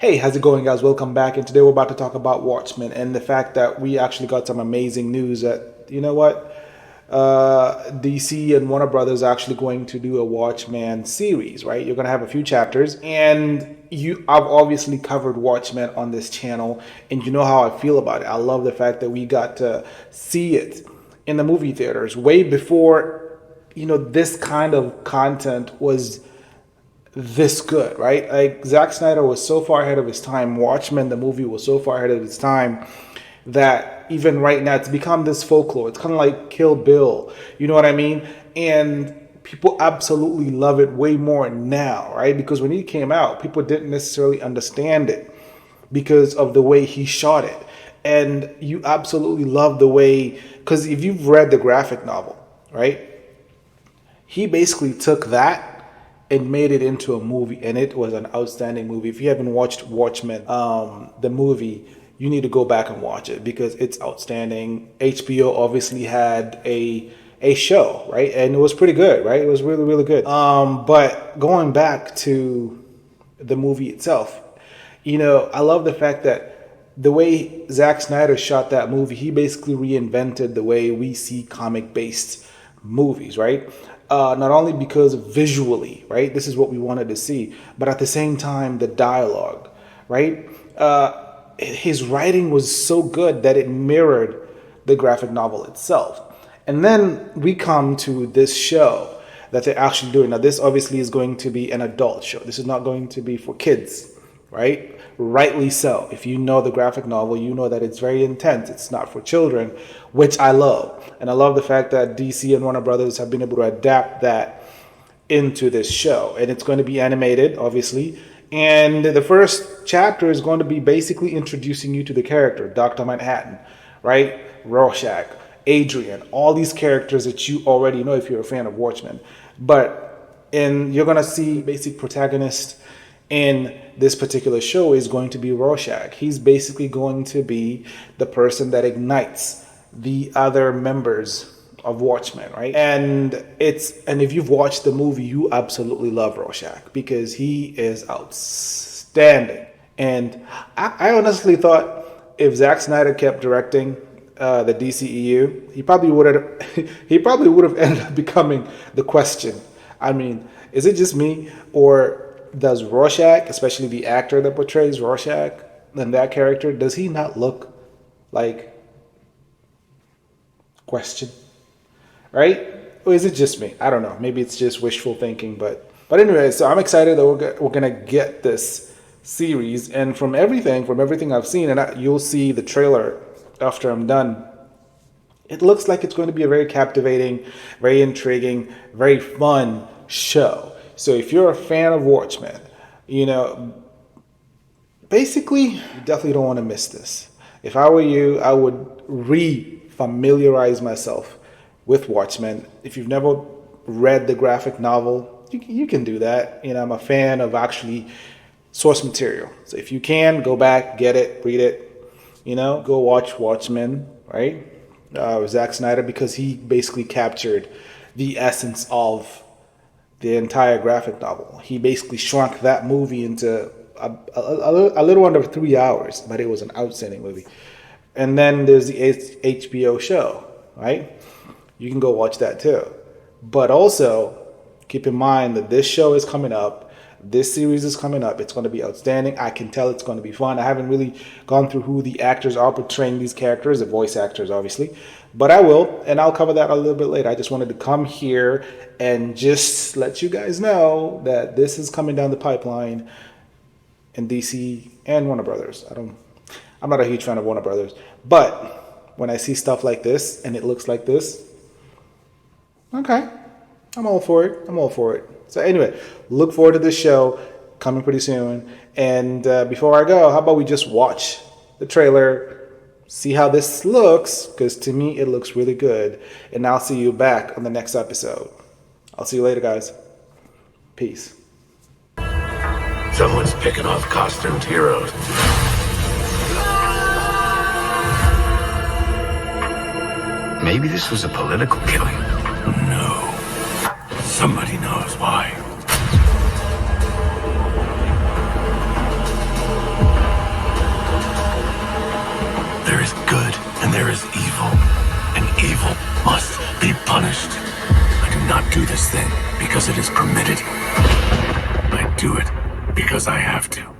Hey, how's it going, guys? Welcome back. And today we're about to talk about Watchmen and the fact that we actually got some amazing news that, you know what? DC and Warner Brothers are actually going to do a Watchmen series, right? You're going to have a few chapters, and I've obviously covered Watchmen on this channel, and you know how I feel about it. I love the fact that we got to see it in the movie theaters way before, this kind of content was this good, right? Like Zack Snyder was so far ahead of his time. Watchmen, the movie, was so far ahead of its time that even right now it's become this folklore. It's kind of like Kill Bill, you know what I mean? And people absolutely love it way more now, right? Because when he came out, people didn't necessarily understand it because of the way he shot it. And you absolutely love the way, because if you've read the graphic novel, right? He basically took that and made it into a movie, and it was an outstanding movie. If you haven't watched Watchmen, the movie, you need to go back and watch it because it's outstanding. HBO obviously had a show, right? And it was pretty good, right? It was really, really good. But going back to the movie itself, I love the fact that the way Zack Snyder shot that movie, he basically reinvented the way we see comic-based movies, right? Not only because visually, right, this is what we wanted to see, but at the same time, the dialogue, right? His writing was so good that it mirrored the graphic novel itself. And then we come to this show that they're actually doing. Now, this obviously is going to be an adult show. This is not going to be for kids, right? Rightly so. If you know the graphic novel, you know that it's very intense. It's not for children, which I love. And I love the fact that DC and Warner Brothers have been able to adapt that into this show. And it's going to be animated, obviously. And the first chapter is going to be basically introducing you to the character, Dr. Manhattan, right? Rorschach, Adrian, all these characters that you already know if you're a fan of Watchmen. And you're going to see basic protagonist in this particular show is going to be Rorschach. He's basically going to be the person that ignites the other members of Watchmen, right? And if you've watched the movie, you absolutely love Rorschach because he is outstanding. And I honestly thought if Zack Snyder kept directing the DCEU, he probably would have ended up becoming the Question. I mean, is it just me, or does Rorschach, especially the actor that portrays Rorschach and that character, does he not look like Question? Right? Or is it just me? I don't know. Maybe it's just wishful thinking. But anyway, so I'm excited that we're going to get this series. And from everything I've seen, and you'll see the trailer after I'm done, it looks like it's going to be a very captivating, very intriguing, very fun show. So if you're a fan of Watchmen, basically, you definitely don't want to miss this. If I were you, I would re-familiarize myself with Watchmen. If you've never read the graphic novel, you can do that. I'm a fan of actually source material. So if you can, go back, get it, read it, go watch Watchmen, right? Zack Snyder, because he basically captured the essence of the entire graphic novel. He basically shrunk that movie into a little under 3 hours, but it was an outstanding movie. And then there's the HBO show, right? You can go watch that too. But also, keep in mind that this show is coming up. This series is coming up. It's going to be outstanding. I can tell it's going to be fun. I haven't really gone through who the actors are portraying these characters, the voice actors, obviously. But I will, and I'll cover that a little bit later. I just wanted to come here and just let you guys know that this is coming down the pipeline in DC and Warner Brothers. I'm not a huge fan of Warner Brothers, but when I see stuff like this and it looks like this, okay, I'm all for it. So anyway, look forward to this show coming pretty soon. And before I go, how about we just watch the trailer, see how this looks, because to me it looks really good. And I'll see you back on the next episode. I'll see you later, guys. Peace. Someone's picking off costumed heroes. Maybe this was a political killing. No. Somebody knows why. do this thing because it is permitted. I do it because I have to.